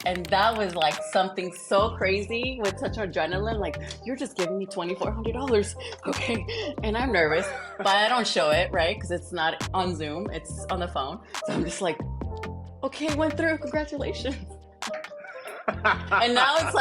And that was like something so crazy with such adrenaline. Like, you're just giving me $2,400. Okay. And I'm nervous, but I don't show it, right? Because it's not on Zoom, it's on the phone. So I'm just like, okay, it went through. Congratulations. And now it's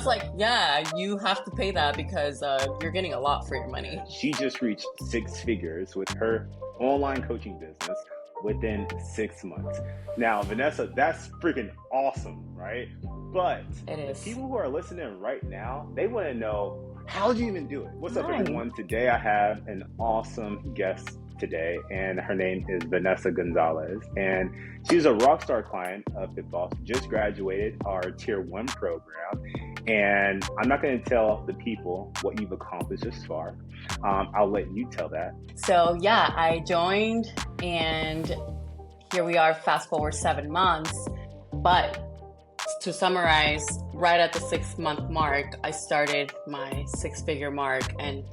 like, yeah, you have to pay that because you're getting a lot for your money. She just reached six figures with her online coaching business within 6 months. Now, Vanessa, that's freaking awesome, right? But It the is. people who are listening right now, they want to know, how did you even do it? What's up, Right. everyone? Today I have an awesome guest today, and her name is Vanessa Gonzales, and she's a rock star client of FitBoss, just graduated our Tier 1 program, and I'm not going to tell the people what you've accomplished this far. I'll let you tell that. So yeah, I joined and here we are, fast forward 7 months. But to summarize, right at the 6 month mark, I started my 6 figure mark, and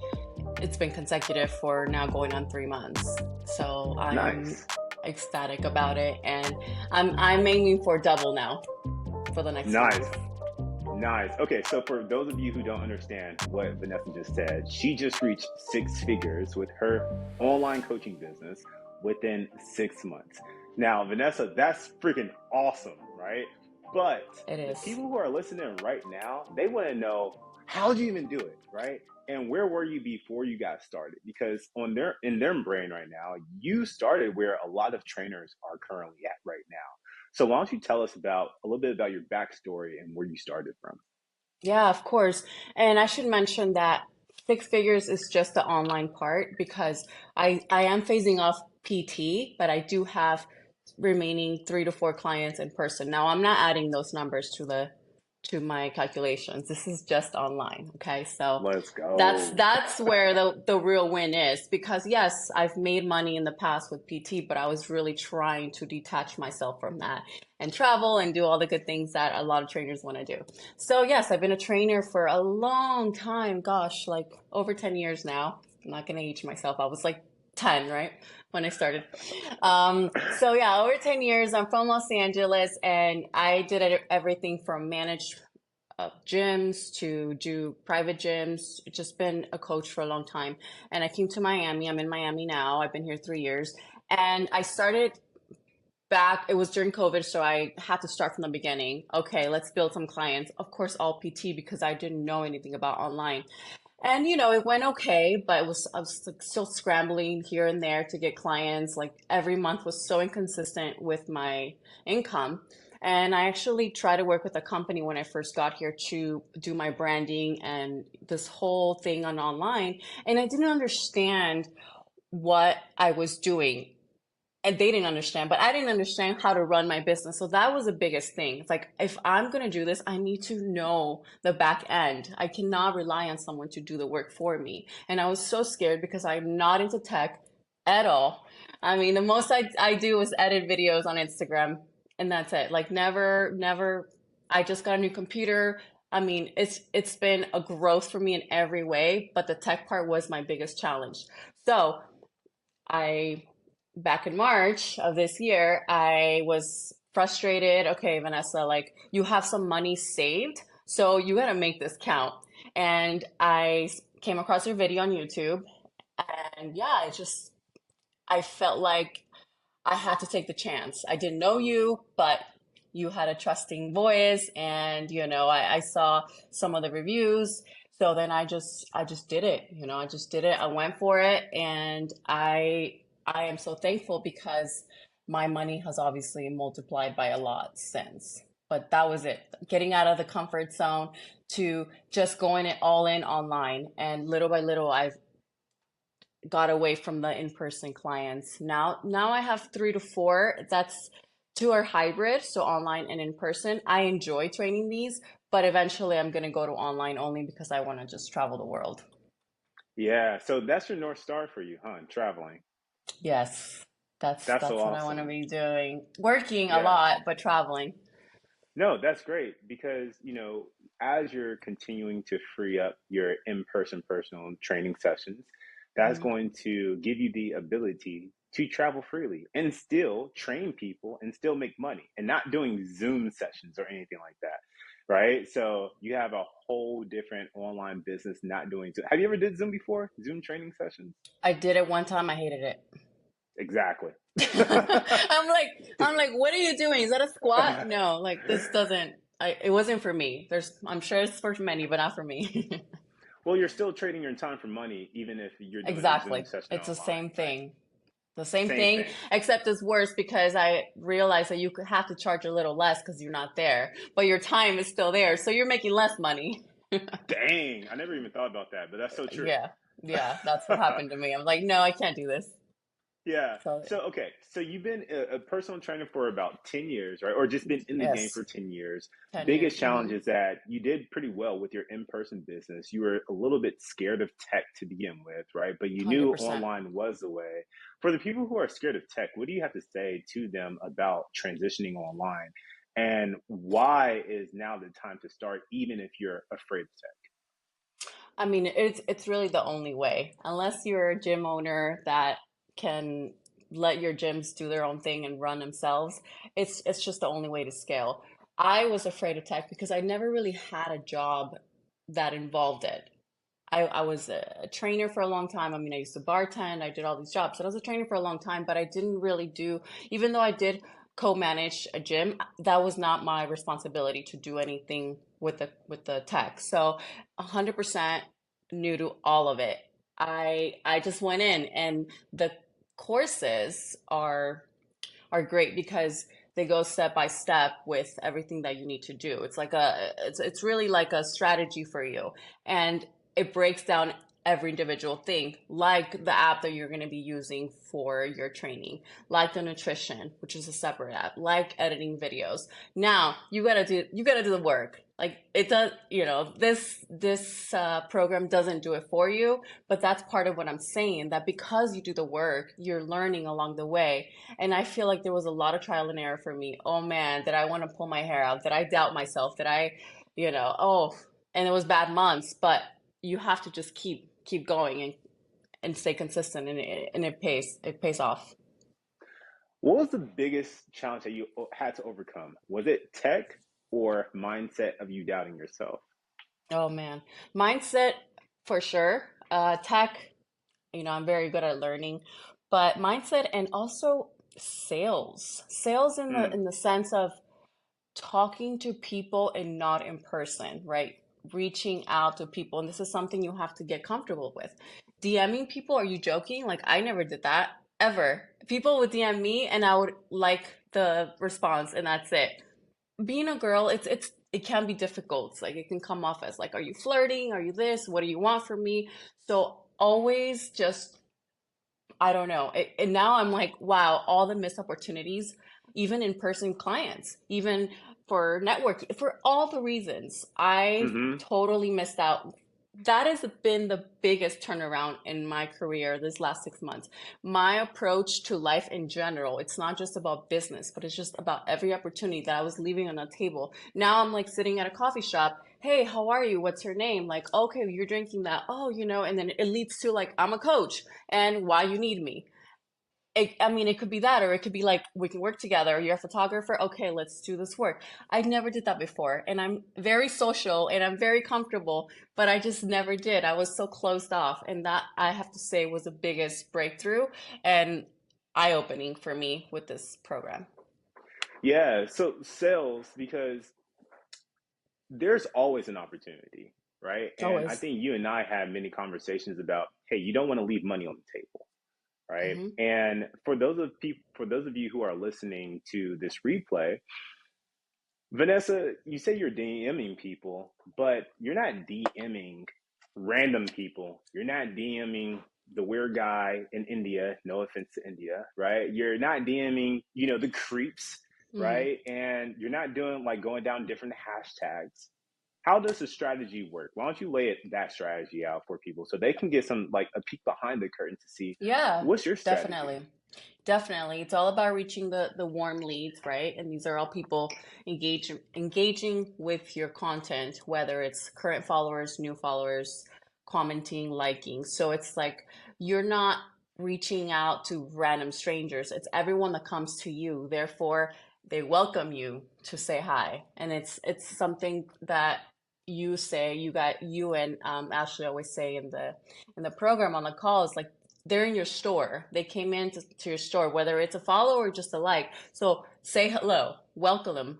it's been consecutive for now going on 3 months. So I'm Nice. ecstatic about it, and I'm aiming for double now for the next 2 months. Nice. Nice. Okay, so for those of you who don't understand what Vanessa just said, she just reached six figures with her online coaching business within 6 months. Now, Vanessa, that's freaking awesome, right? But It the is. people who are listening right now, they want to know, how did you even do it, right? And where were you before you got started? Because in their brain right now, you started where a lot of trainers are currently at right now. So why don't you tell us about a little bit about your backstory and where you started from? Yeah, of course. And I should mention that 6 figures is just the online part because I am phasing off PT, but I do have remaining 3 to 4 clients in person. Now I'm not adding those numbers to my calculations. This is just online. Okay. So Let's that's go. that's where the real win is because yes, I've made money in the past with PT, but I was really trying to detach myself from that and travel and do all the good things that a lot of trainers want to do. So yes, I've been a trainer for a long time. Gosh, like over 10 years now. I'm not gonna age myself. I was like 10, right? When I started. So yeah, over 10 years. I'm from Los Angeles and I did everything from manage gyms to do private gyms. Just been a coach for a long time. And I came to Miami. I'm in Miami now. I've been here 3 years. And I started back, it was during COVID, so I had to start from the beginning. Okay, let's build some clients. Of course, all PT because I didn't know anything about online. And it went okay, but I was like still scrambling here and there to get clients. Like every month was so inconsistent with my income. And I actually tried to work with a company when I first got here to do my branding and this whole thing on online. And I didn't understand what I was doing and they didn't understand, but I didn't understand how to run my business. So that was the biggest thing. It's like, if I'm going to do this, I need to know the back end. I cannot rely on someone to do the work for me. And I was so scared because I'm not into tech at all. I mean, the most I do is edit videos on Instagram and that's it. Like never, I just got a new computer. I mean, it's been a growth for me in every way, but the tech part was my biggest challenge. So I back in March of this year, I was frustrated. Okay, Vanessa, like you have some money saved, so you got to make this count. And I came across your video on YouTube, and yeah, I felt like I had to take the chance. I didn't know you, but you had a trusting voice, and I saw some of the reviews. So then I just did it. I just did it. I went for it, and I am so thankful because my money has obviously multiplied by a lot since. But that was it. Getting out of the comfort zone to just going it all in online, and little by little, I've got away from the in-person clients. Now I have 3 to 4. That's two are hybrid, so online and in person. I enjoy training these, but eventually I'm gonna go to online only because I want to just travel the world. Yeah, so that's your North Star for you, huh? Traveling. Yes, that's That's so that's what I want to awesome. be doing. Working a Yeah. lot, but traveling. No, that's great because, as you're continuing to free up your in-person personal training sessions, that's Hmm. going to give you the ability to travel freely and still train people and still make money and not doing Zoom sessions or anything like that. Right. So you have a whole different online business not doing Zoom. Have you ever did Zoom before? Zoom training sessions? I did it one time. I hated it. Exactly. I'm like, what are you doing? Is that a squat? No, like this doesn't. It wasn't for me. I'm sure it's for many, but not for me. Well, you're still trading your time for money, even if you're doing a Zoom Exactly. session It's the online, same right? thing. The same Same thing, thing. except it's worse because I realized that you could have to charge a little less because you're not there, but your time is still there, so you're making less money. Dang, I never even thought about that, but that's so true. Yeah, yeah, that's what happened to me. I'm like, no, I can't do this. Yeah. So, So, okay. So you've been a personal trainer for about 10 years, right? Or just been in the game yes, for 10 years. 10 years. Biggest challenge is that you did pretty well with your in-person business. You were a little bit scared of tech to begin with, right? But you knew 100%. online was the way. For the people who are scared of tech, what do you have to say to them about transitioning online? And why is now the time to start, even if you're afraid of tech? I mean, it's really the only way. Unless you're a gym owner that can let your gyms do their own thing and run themselves, it's just the only way to scale. I was afraid of tech because I never really had a job that involved it. I was a trainer for a long time. I mean, I used to bartend, I did all these jobs. So I was a trainer for a long time, but I didn't really do, even though I did co-manage a gym, that was not my responsibility to do anything with the tech. So 100% new to all of it. I just went in and the courses are great because they go step by step with everything that you need to do. It's really like a strategy for you. And it breaks down every individual thing, like the app that you're going to be using for your training, like the nutrition, which is a separate app, like editing videos. Now you gotta do the work. Like it does, this program doesn't do it for you, but that's part of what I'm saying. That because you do the work, you're learning along the way. And I feel like there was a lot of trial and error for me. Oh man, did I want to pull my hair out? Did I doubt myself? Did I, and it was bad months, but you have to just keep going and stay consistent and it pays off. What was the biggest challenge that you had to overcome? Was it tech or mindset of you doubting yourself? Oh man. Mindset for sure. Tech, I'm very good at learning, but mindset and also sales. Sales in the Mm, in the sense of talking to people and not in person, right? Reaching out to people. And this is something you have to get comfortable with. DMing people, are you joking? Like, I never did that ever. People would DM me and I would like the response, and that's it. Being a girl, it can be difficult. It's like it can come off as like, are you flirting? Are you this? What do you want from me? So always just I don't know. And now I'm like, wow, all the missed opportunities, even in person clients, even for networking, for all the reasons, I've hmm totally missed out. That has been the biggest turnaround in my career this last 6 months. My approach to life in general, it's not just about business, but it's just about every opportunity that I was leaving on the table. Now I'm like sitting at a coffee shop. Hey, how are you? What's your name? Like, okay, you're drinking that. Oh, and then it leads to like, I'm a coach and why you need me. I mean, it could be that, or it could be like, we can work together. You're a photographer. Okay, let's do this work. I never did that before. And I'm very social and I'm very comfortable, but I just never did. I was so closed off. And that I have to say was the biggest breakthrough and eye opening for me with this program. Yeah, so sales, because there's always an opportunity, right? And I Always. think you and I had many conversations about, hey, you don't want to leave money on the table, right? Hmm. And for those of you who are listening to this replay, Vanessa, you say you're DMing people, but you're not DMing random people. You're not DMing the weird guy in India. No offense to India, right? You're not DMing, the creeps, Hmm. right? And you're not doing like going down different hashtags. How does the strategy work? Why don't you lay that strategy out for people so they can get some like a peek behind the curtain to see Yeah, what's your strategy? definitely. Definitely. It's all about reaching the warm leads, right? And these are all people engaging with your content, whether it's current followers, new followers, commenting, liking. So it's like you're not reaching out to random strangers. It's everyone that comes to you. Therefore, they welcome you to say hi. And it's something that you and Ashley always say in the program on the calls, like they're in your store. They came to your store, whether it's a follow or just a like. So say hello, welcome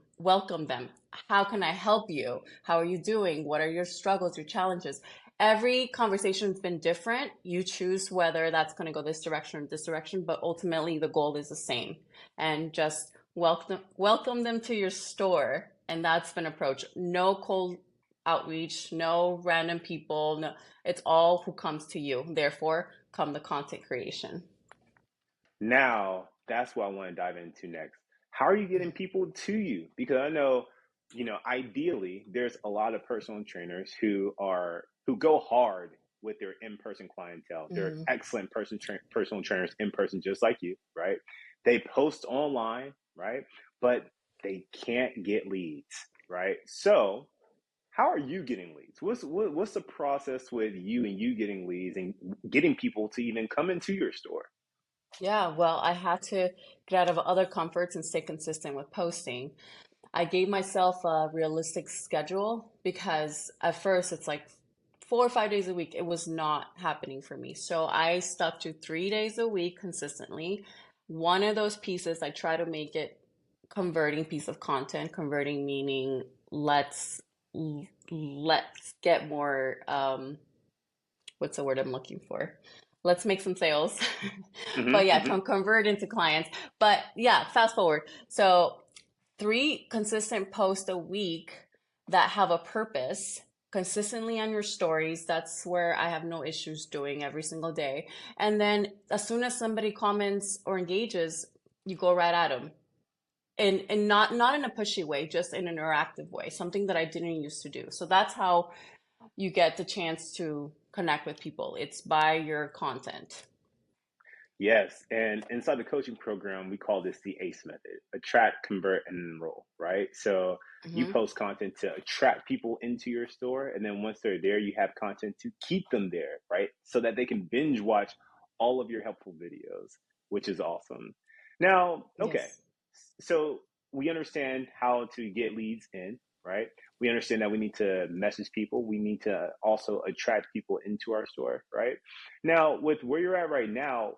them. How can I help you? How are you doing? What are your struggles, your challenges? Every conversation's been different. You choose whether that's going to go this direction or this direction, but ultimately the goal is the same. And just welcome them to your store. And that's been approach. No cold outreach, no random people. No, it's all who comes to you. Therefore, come the content creation. Now, that's what I want to dive into next. How are you getting people to you? Because I know, ideally, there's a lot of personal trainers who go hard with their in-person clientele. They're Mm, excellent personal trainers in person, just like you, right? They post online, right? But they can't get leads, right? So, how are you getting leads? What's the process with you and you getting leads and getting people to even come into your store? yeah, well, I had to get out of other comforts and stay consistent with posting. I gave myself a realistic schedule because at first it's like 4 or 5 days a week. It was not happening for me. So I stuck to 3 days a week consistently. One of those pieces, I try to make it converting piece of content, converting meaning let's get more what's the word I'm looking for? Let's make some sales. But Mm-hmm, yeah, mm-hmm. convert into clients. But yeah, fast forward. So 3 consistent posts a week that have a purpose consistently on your stories. That's where I have no issues doing every single day. And then as soon as somebody comments or engages, you go right at them. And not in a pushy way, just in an interactive way, something that I didn't used to do. So that's how you get the chance to connect with people. It's by your content. Yes, and inside the coaching program, we call this the ACE method: attract, convert, and enroll, right? So you Hmm. post content to attract people into your store, and then once they're there, you have content to keep them there, right? So that they can binge watch all of your helpful videos, which is awesome. Now, okay, Yes. so we understand how to get leads in, right? We understand that we need to message people. We need to also attract people into our store, right? Now, with where you're at right now,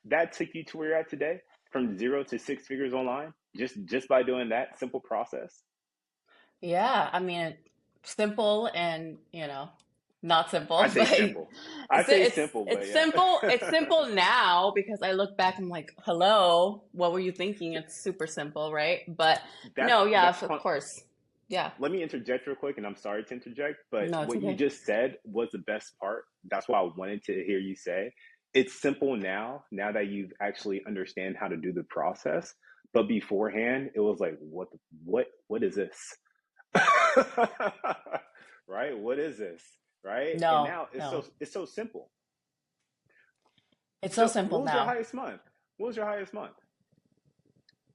that took you to where you're at today, from 0 to 6 figures online, just by doing that simple process. Yeah, I mean, simple and, not simple, I say but simple. I it's say it's simple, but it's yeah. simple. It's simple now because I look back, I'm like, hello, what were you thinking? It's super simple, right? But that's no, yeah, that of course. Yeah. Let me interject real quick, and I'm sorry to interject, but No, it's what you okay. just said was the best part. That's what I wanted to hear you say. It's simple now that you've actually understand how to do the process. But beforehand, it was like, what is this? Right? What is this? Right? And No, now no. it's so simple. It's so So simple what was your now. highest month? What was your highest month?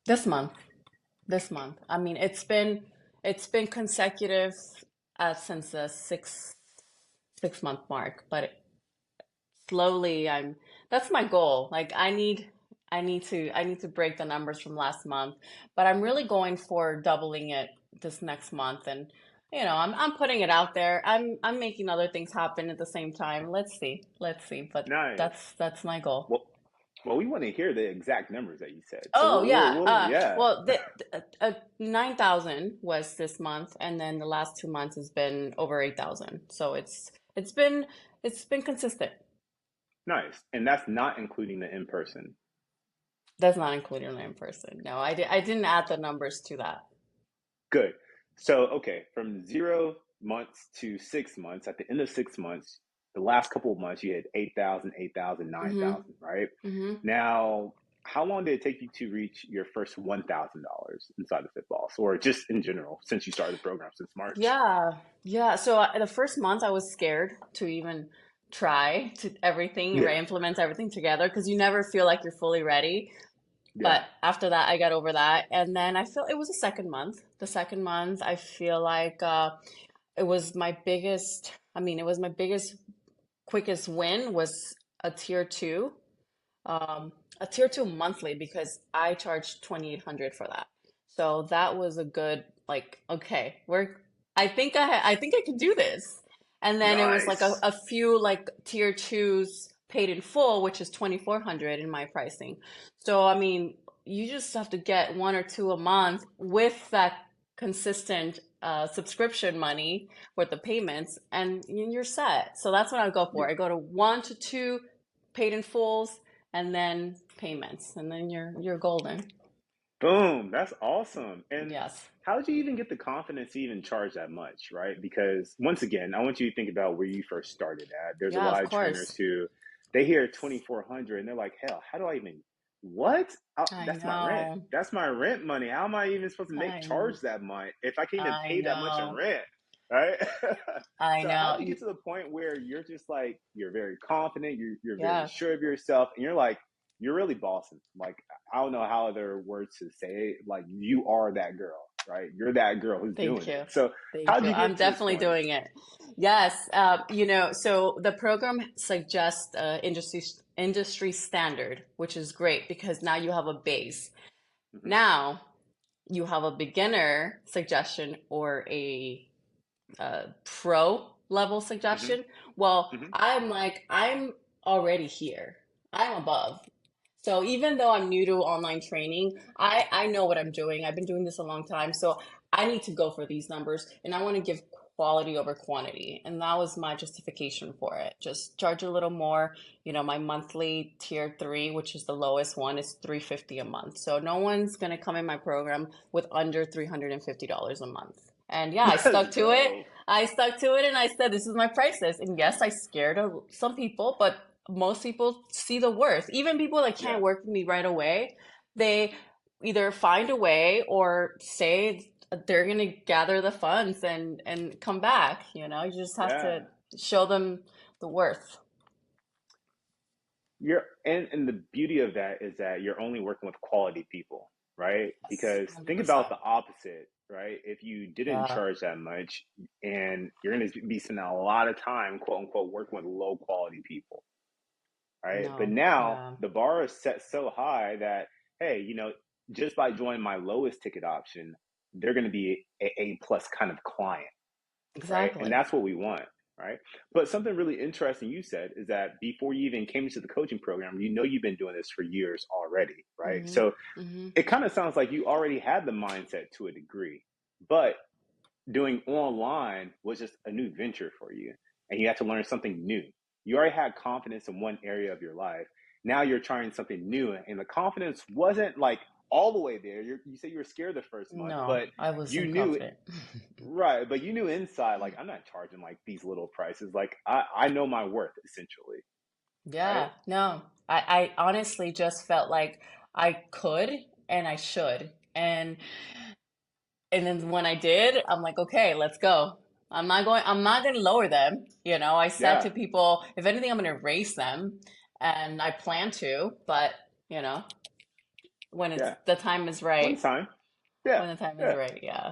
This month. This month. I mean, it's been consecutive since the 6 month mark, but slowly that's my goal. Like I need to break the numbers from last month, but I'm really going for doubling it this next month. And I'm putting it out there. I'm making other things happen at the same time. Let's see, but Nice. that's my goal. Well, well, we want to hear the exact numbers that you said. So Oh yeah. yeah. Well, 9,000 was this month, and then the last 2 months has been over 8,000. So it's been consistent. Nice. And that's not including the in person. That's not including the in person. No, I didn't add the numbers to that. Good. So, okay, from 0 months to 6 months, at the end of 6 months, the last couple of months, you had 8,000, 8,000, nine Mm-hmm. thousand, right? Mm-hmm. Now, how long did it take you to reach your first $1,000 inside of Fitballs, or just in general, since you started the program since March? Yeah. Yeah. So the first month I was scared to even try to everything, Yeah, right, implement everything together because you never feel like you're fully ready. yeah. But after that, I got over that. And then I feel it was the second month. The second month, I feel like it was my biggest, I mean, it was my biggest, quickest win was a tier 2. A tier two monthly because I charged 2,800 for that. So that was a good like okay, I think I can do this. And then it was like Nice. a few like tier twos paid in full, which is 2,400 in my pricing. So I mean, you just have to get one or two a month with that consistent subscription money for the payments, and you're set. So that's what I go for. I go to one to two paid in fulls and then payments, and then you're golden. Boom, that's awesome. And Yes. how did you even get the confidence to even charge that much, right? Because once again, I want you to think about where you first started at. There's a Yeah, lot of of trainers course. who they hear 2,400 and they're like, hell, how do I even, what? I That's my rent. know. That's my rent money. How am I even supposed to make I know. charge that much if I can't even I pay that much in know. rent, right? I So how know. did you get to the point where you're just like, you're very confident, you're very Yeah. sure of yourself, and you're like, you're really bossing. Like, I don't know how other words to say it. Like, you are that girl, right? You're that girl who's Thank doing you. it. So Thank how'd you. you I'm get to this definitely point? doing it. Yes. So the program suggests industry standard, which is great because now you have a base. Hmm. Now you have a beginner suggestion or a pro level Hmm. suggestion. Well, Hmm. I'm already here. I'm above. So even though I'm new to online training, I know what I'm doing. I've been doing this a long time. So I need to go for these numbers and I want to give quality over quantity. And that was my justification for it. Just charge a little more. My monthly tier three, which is the lowest one, is 350 a month. So no one's gonna come in my program with under $350 a month. And yeah, I Let's stuck to it. go. I stuck to it and I said, this is my price list. And yes, I scared some people, but most people see the worth. Even people that Yeah. can't work with me right away, they either find a way or say they're going to gather the funds and come back. You just have to Yeah. show them the worth. And the beauty of that is that you're only working with quality people, right? Yes, Because think about 100%. the opposite, right? If you didn't Yeah. charge that much and you're going to be spending a lot of time, quote unquote, working with low quality people, right? But No. now Yeah. the bar is set so high that, hey, just by joining my lowest ticket option, they're going to be a plus kind of client, right? And Exactly. that's what we want, right? But something really interesting you said is that before you even came into the coaching program, you've been doing this for years already, right? Mhm. So Mhm. it kind of sounds like you already had the mindset to a degree, but doing online was just a new venture for you, and you had to learn something new. You already had confidence in one area of your life. Now you're trying something new, and the confidence wasn't like all the way there. You say you were scared the first month, No, but I you wasn't knew confident. right, but you knew inside, like, I'm not charging like these little prices. Like, I know my worth essentially, right? Yeah, no. I honestly just felt like I could and I should. And then when I did, I'm like, okay, let's go. I'm not going to lower them. I said Yeah, to people, if anything, I'm going to raise them. And I plan to, but, you know, when yeah. the time is One right, time, yeah, when the time is yeah. right. Yeah.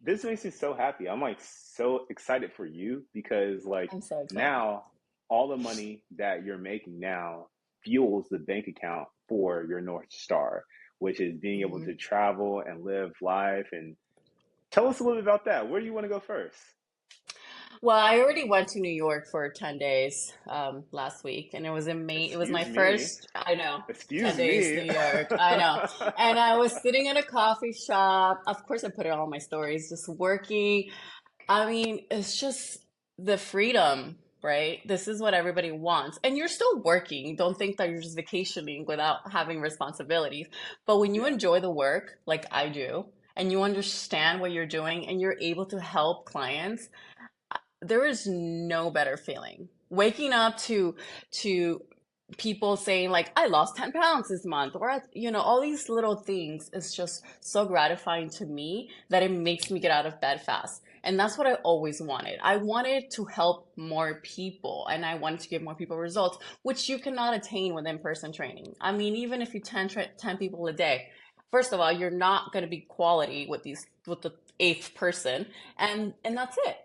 This makes me so happy. I'm like so excited for you because like I'm so excited. now all the money that you're making now fuels the bank account for your North Star, which is being able Hmm. to travel and live life. And tell us a little bit about that. Where do you want to go first? Well, I already went to New York for 10 days last week, and it was It was my Excuse me. first, I know, 10 Excuse days me. New York. I know. And I was sitting in a coffee shop. Of course, I put it on my stories, just working. I mean, it's just the freedom, right? This is what everybody wants. And you're still working. Don't think that you're just vacationing without having responsibilities. But when you Yeah. enjoy the work, like I do, and you understand what you're doing and you're able to help clients, there is no better feeling. Waking up to people saying like I lost 10 pounds this month or all these little things is just so gratifying to me that it makes me get out of bed fast. And that's what I always wanted. I wanted to help more people and I wanted to give more people results, which you cannot attain with in-person training. I mean, even if you 10 people a day, first of all, you're not going to be quality with the eighth person, and that's it.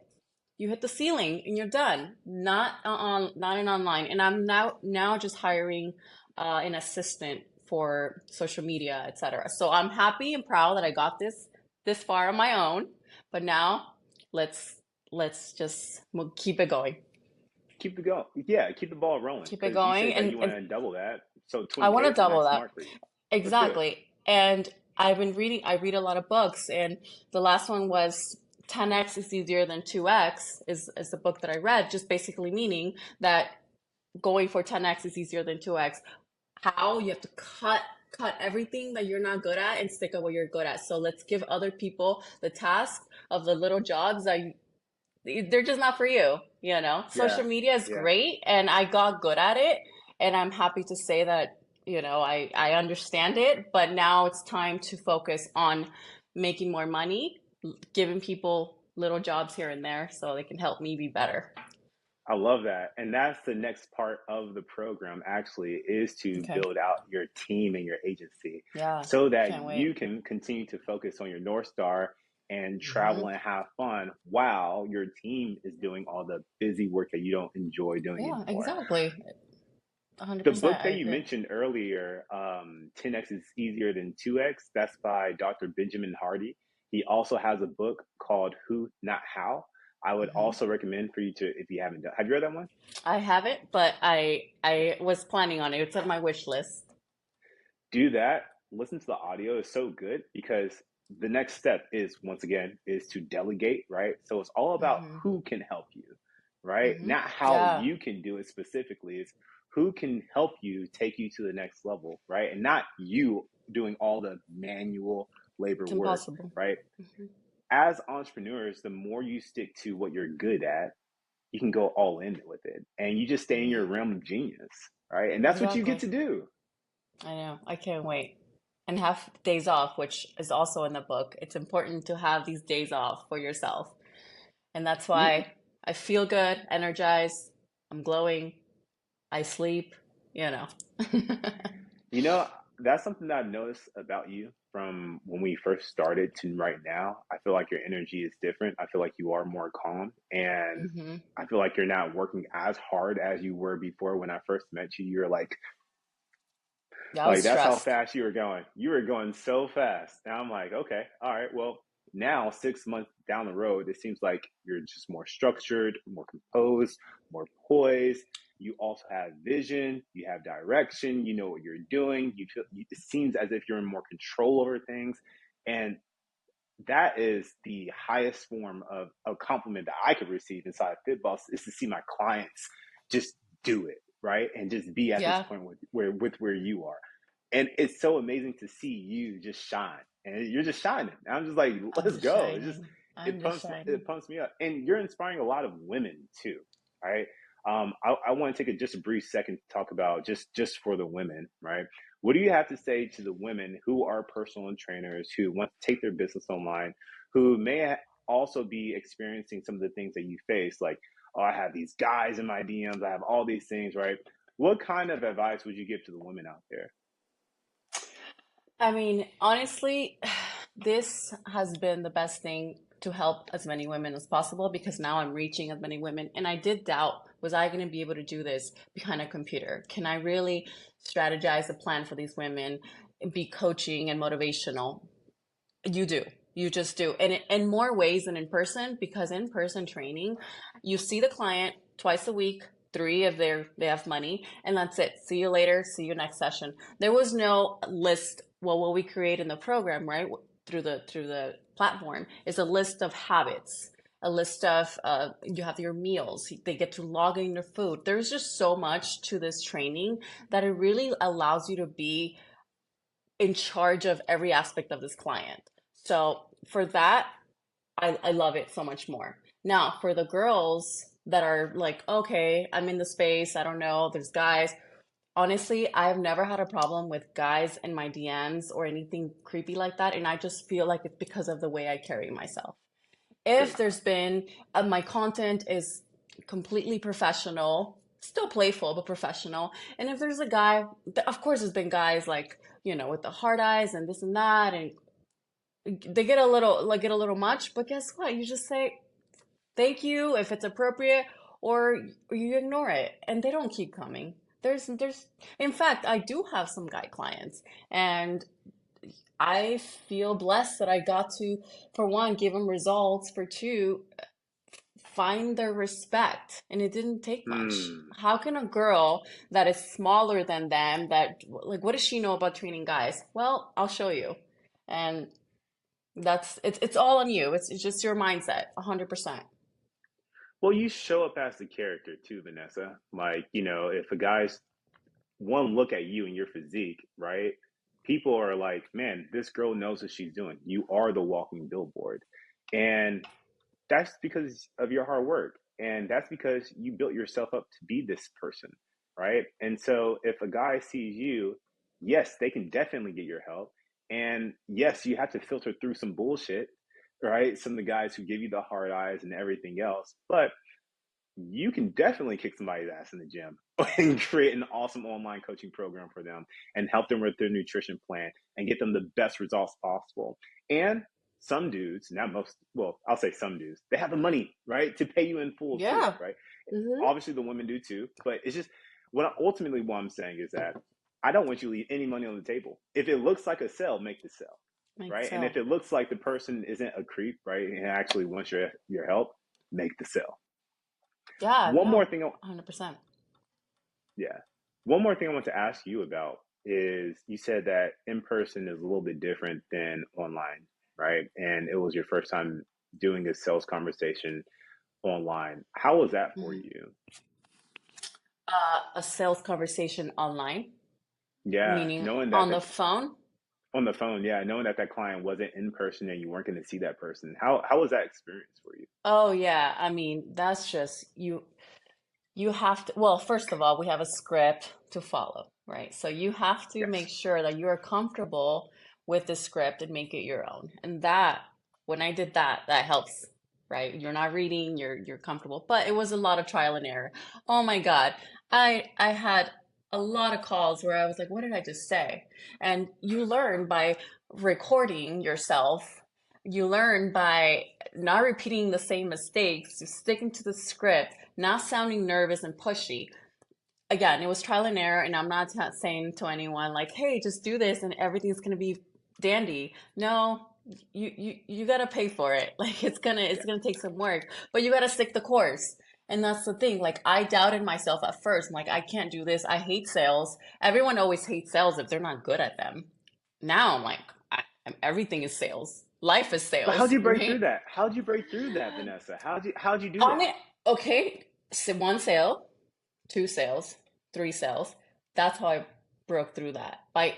You hit the ceiling and you're done. Not in online. And I'm now just hiring an assistant for social media, etc. So I'm happy and proud that I got this far on my own, but now let's let's just keep it going. Keep it going. Yeah, keep the ball rolling Keep it because you going, said that you want and to double that. So I want 20K to is the double next that. mark for you. Let's do it. Exactly. And I read a lot of books, and the last one was 10x is easier than 2x is the book that I read, just basically meaning that going for 10x is easier than 2x. How you have to cut everything that you're not good at and stick at what you're good at. So let's give other people the task of the little jobs that they're just not for you, you know. Social Yeah, media is yeah. great and I got good at it, and I'm happy to say that, I understand it, but now it's time to focus on making more money, giving people little jobs here and there so they can help me be better. I love that. And that's the next part of the program actually is to Okay. build out your team and your agency Yeah. so that Can't you wait. can continue to focus on your North Star and travel Hmm. and have fun while your team is doing all the busy work that you don't enjoy doing Yeah, anymore. exactly. The 100%. book I that you agree. mentioned earlier, 10x is easier than 2x, that's by Dr. Benjamin Hardy. He also has a book called Who, Not How. I would Hmm. also recommend for you to, if you haven't done, have you read that one? I haven't, but I was planning on it. It's on my wish list. Do that. Listen to the audio. It's so good because the next step is once again is to delegate, right? So it's all about Hmm. who can help you, right? Hmm. Not how Yeah, you can do it specifically. It's who can help you take you to the next level, right? And not you doing all the manual labor it's work, impossible. right? Hmm. As entrepreneurs, the more you stick to what you're good at, you can go all in with it and you just stay in your Hmm. realm of genius, right? And that's what you get Exactly. to do. I know. I can't wait. And have days off, which is also in the book. It's important to have these days off for yourself. And that's You, why I feel good, energized, I'm glowing, I sleep, you know. You know, that's something that I've noticed about you from when we first started to right now. I feel like your energy is different. I feel like you are more calm and Hmm. I feel like you're not working as hard as you were before when I first met you. You were Yeah, I was like that's how stressed. fast you were going. You were going so fast. Now I'm like, okay, all right, well, now 6 months down the road, it seems like you're just more structured, more composed, more poised. You also have vision, you have direction, you know what you're doing. It seems as if you're in more control over things. And that is the highest form of a compliment that I could receive inside of FitBoss is to see my clients just do it, right? And just be at this Yeah, point with where you are. And it's so amazing to see you just shine. And you're just shining. I'm just like, I'm let's just go. It's just shining. I'm just shining. it pumps me up. And you're inspiring a lot of women too. Right. I want to take just a brief second to talk about just for the women, right? What do you have to say to the women who are personal trainers who want to take their business online, who may also be experiencing some of the things that you face, like, oh, I have these guys in my DMs, I have all these things, right? What kind of advice would you give to the women out there? I mean, honestly, this has been the best thing to help as many women as possible because now I'm reaching as many women. And I did doubt, was I going to be able to do this behind a computer? Can I really strategize a plan for these women, be coaching and motivational? You do. You just do. And in more ways than in person, because in person training, you see the client twice a week, three if they have money, and that's it. See you later. See you next session. There was no list. Well, what we create in the program, right, through the platform, is a list of habits, a list of you have your meals. They get to log in their food. There's just so much to this training that it really allows you to be in charge of every aspect of this client. So for that, I love it so much more. Now, for the girls that are like, okay, I'm in the space, I don't know, there's guys. Honestly, I've never had a problem with guys in my DMs or anything creepy like that. And I just feel like it's because of the way I carry myself. If Good. there's been, my content is completely professional, still playful, but professional. And if there's a guy, of course, there's been guys like, with the hard eyes and this and that, and they get a little much. But guess what? You just say thank you if it's appropriate, or you ignore it, and they don't keep coming. There's, in fact, I do have some guy clients, and I feel blessed that I got to, for one, give them results, for two, find their respect. And it didn't take much. Hmm. How can a girl that is smaller than them, that, like, what does she know about training guys? Well, I'll show you. And it's all on you. It's just your mindset, 100%. Well, you show up as the character too, Vanessa. Like, if a guy's one look at you and your physique, right? People are like, man, this girl knows what she's doing. You are the walking billboard. And that's because of your hard work. And that's because you built yourself up to be this person, right? And so if a guy sees you, yes, they can definitely get your help. And yes, you have to filter through some bullshit, right? Some of the guys who give you the hard eyes and everything else. But you can definitely kick somebody's ass in the gym and create an awesome online coaching program for them and help them with their nutrition plan and get them the best results possible. And some dudes, not most, well, I'll say some dudes, they have the money, right, to pay you in full too, Yeah. right? Hmm. Obviously, the women do too, but it's just ultimately what I'm saying is that I don't want you to leave any money on the table. If it looks like a sell, make the sell, Like right? And if so. it looks like the person isn't a creep, right, and actually wants your help, make the sell. Yeah, One more no, thing 100%. Yeah. One more thing I want to ask you about is you said that in person is a little bit different than online, right? And it was your first time doing a sales conversation online. How was that for Hmm. you? A sales conversation online, Yeah, meaning knowing that on the the phone. on the phone, yeah, knowing that that client wasn't in person and you weren't going to see that person. How was that experience for you? Oh yeah, I mean, that's just you. You have to, well, first of all, we have a script to follow, right? So you have to make Yes. sure that you're comfortable with the script and make it your own. And that, when I did that, that helps, right? You're not reading, you're comfortable. But it was a lot of trial and error. Oh my God. I had a lot of calls where I was like, what did I just say? And you learn by recording yourself. You learn by not repeating the same mistakes, sticking to the script, not sounding nervous and pushy. Again, it was trial and error, and I'm not saying to anyone like, "Hey, just do this and everything's gonna be dandy." No, you gotta pay for it. Like Yeah. it's gonna take some work, but you gotta stick the course. And that's the thing. Like I doubted myself at first. I'm like, I can't do this. I hate sales. Everyone always hates sales if they're not good at them. Now I'm like, everything is sales. Life is But how'd sales, you break through right? that? How'd you break through that, Vanessa? How'd you do On that? it, okay, so one sale, two sales, three sales. That's how I broke through that by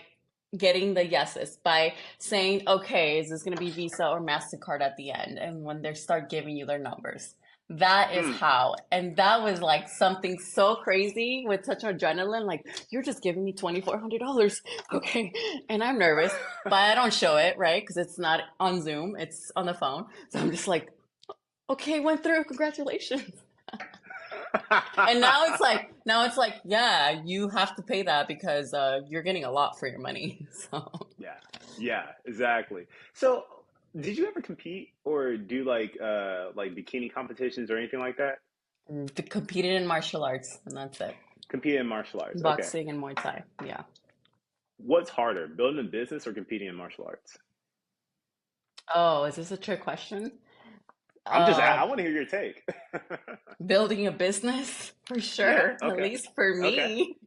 getting the yeses, by saying, okay, is this going to be Visa or MasterCard at the end? And when they start giving you their numbers. That is Mm. how. And that was like something so crazy with such adrenaline. Like, you're just giving me $2,400. Okay. And I'm nervous, but I don't show it, right? Because it's not on Zoom, it's on the phone. So I'm just like, okay, went through. Congratulations. And now it's like, yeah, you have to pay that because you're getting a lot for your money. So Yeah, yeah, exactly. So, did you ever compete or do like bikini competitions or anything like that? competed in martial arts, and that's it. Compete in martial arts. Okay. Boxing and Muay Thai. Yeah. What's harder, building a business or competing in martial arts? Oh, is this a trick question? I Uh, want to hear your take. building a business for Yeah, sure, at okay. least for Okay. me.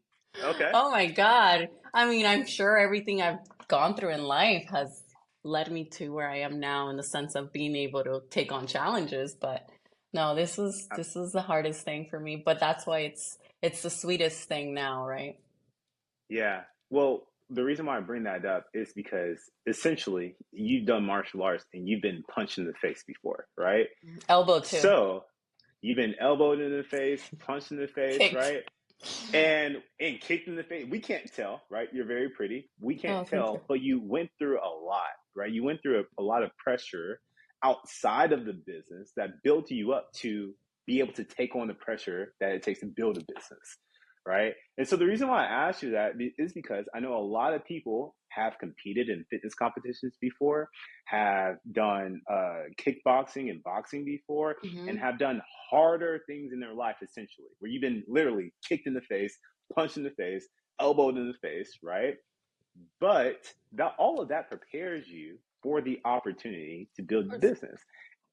Okay. Oh my God. I mean, I'm sure everything I've gone through in life has led me to where I am now in the sense of being able to take on challenges, but no, this was the hardest thing for me, but that's why it's the sweetest thing now, right? Yeah. Well, the reason why I bring that up is because essentially you've done martial arts and you've been punched in the face before, right? Elbow too. So, you've been elbowed in the face, punched in the face, Kicked. right? And kicked in the face. We can't tell, right? You're very pretty. We Oh, can't thank you. tell, but you went through a lot, right? You went through a lot of pressure outside of the business that built you up to be able to take on the pressure that it takes to build a business, right? And so the reason why I asked you that is because I know a lot of people have competed in fitness competitions before, have done kickboxing and boxing before, and Hmm. have done harder things in their life, essentially, where you've been literally kicked in the face, punched in the face, elbowed in the face, right? But all of that prepares you for the opportunity to Of build course. business.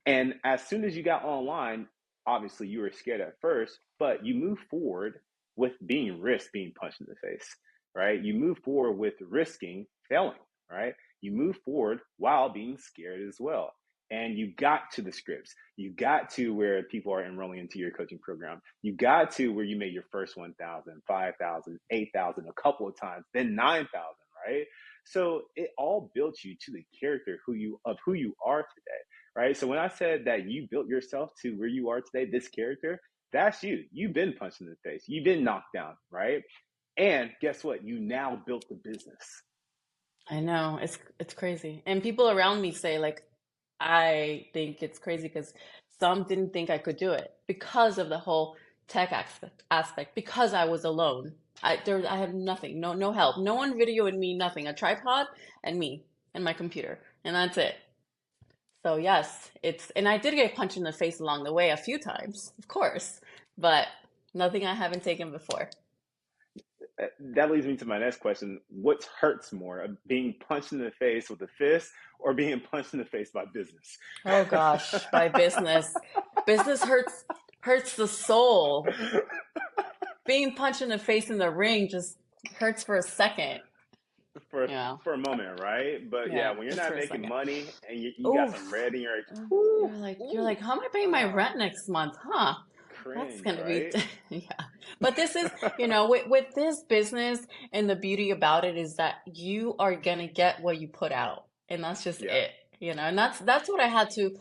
And as soon as you got online, obviously you were scared at first, but you move forward with being risked being punched in the face, right? You move forward with risking failing, right? You move forward while being scared as well. And you got to the scripts. You got to where people are enrolling into your coaching program. You got to where you made your first 1,000, 5,000, 8,000, a couple of times, then 9,000, right? So it all built you to the character who you are today, right? So when I said that you built yourself to where you are today, this character, that's you. You've been punched in the face. You've been knocked down, right? And guess what? You now built the business. I know it's crazy. And people around me say like I think it's crazy because some didn't think I could do it because of the whole tech aspect because I was alone. I had nothing, no help. No one videoing me, nothing. A tripod and me and my computer. And that's it. So yes, and I did get punched in the face along the way a few times, of course, but nothing I haven't taken before. That leads me to my next question. What hurts more, being punched in the face with a fist or being punched in the face by business? Oh gosh, by business. Business hurts the soul. Being punched in the face in the ring just hurts for a second. for Yeah. for a moment, right? But yeah, Yeah, when you're just not for a making second. money and you got some Oof. red in your, ooh, You're ooh, like, how am I paying my ah, rent next month? Huh? That's cringe, gonna be, right? yeah. But this is, with this business and the beauty about it is that you are gonna get what you put out, and that's just Yeah, it, and that's what I had to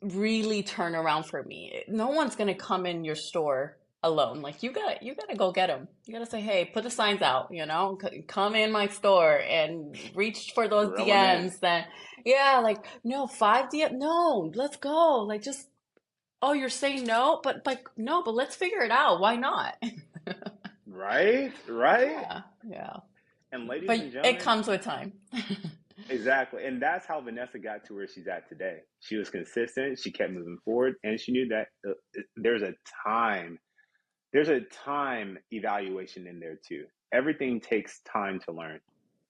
really turn around for me. No one's gonna come in your store alone. Like you gotta go get them. You gotta say, hey, put the signs out. Come in my store and reach for those reel them in, DMs. Then yeah, like no 5 DM. No, let's go. Like just oh, you're saying no, but like no, but let's figure it out. Why not? right? Right? Yeah, yeah. And ladies But and it gentlemen, comes with time. exactly. And that's how Vanessa got to where she's at today. She was consistent, she kept moving forward, and she knew that there's a time there's a time evaluation in there too. Everything takes time to learn.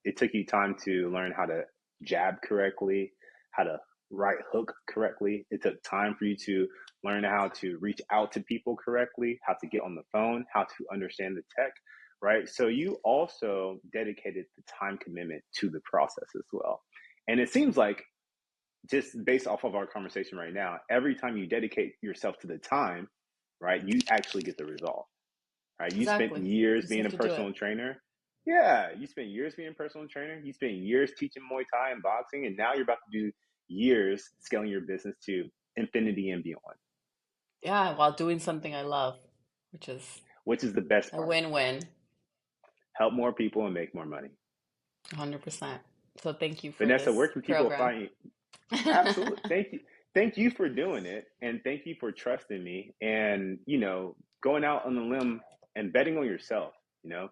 It took you time to learn how to jab correctly, how to right hook correctly. It took time for you to learn how to reach out to people correctly, how to get on the phone, how to understand the tech, right? So you also dedicated the time commitment to the process as well. And it seems like, just based off of our conversation right now, every time you dedicate yourself to the time, right, you actually get the result. Right? You spent Exactly. years Just being have a to do it. personal trainer. Yeah, you spent years being a personal trainer. You spent years teaching Muay Thai and boxing, and now you're about to do years scaling your business to infinity and beyond, Yeah, while doing something I love, which is which is the best a part. win-win. Help more people and make more money. 100%. So thank you for Vanessa, where this can people program. find you? Absolutely. Thank you. Thank you for doing it, and thank you for trusting me and, going out on the limb and betting on yourself, you know?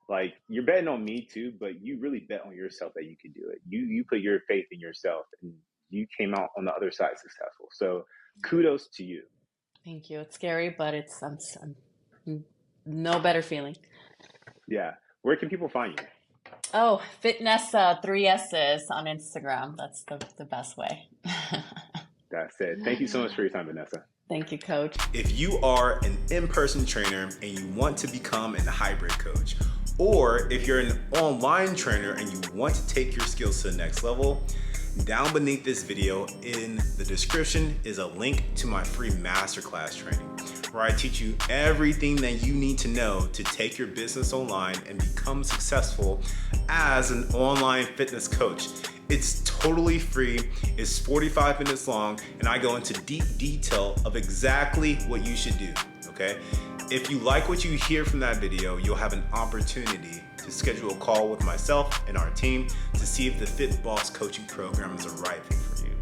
Like, you're betting on me too, but you really bet on yourself that you can do it. You put your faith in yourself and you came out on the other side successful. So, kudos to you. Thank you. It's scary, but I'm no better feeling. Yeah. Where can people find you? Oh, fitness, three S's on Instagram. That's the best way. That's it. Thank you so much for your time, Vanessa. Thank you, coach. If you are an in-person trainer and you want to become a hybrid coach, or if you're an online trainer and you want to take your skills to the next level, down beneath this video in the description is a link to my free masterclass training, where I teach you everything that you need to know to take your business online and become successful as an online fitness coach. It's totally free, it's 45 minutes long, and I go into deep detail of exactly what you should do, okay? If you like what you hear from that video, you'll have an opportunity to schedule a call with myself and our team to see if the Fit Boss coaching program is a right fit for you.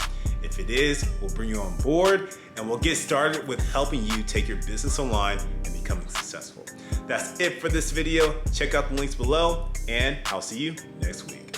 If it is, we'll bring you on board and we'll get started with helping you take your business online and becoming successful. That's it for this video. Check out the links below and I'll see you next week.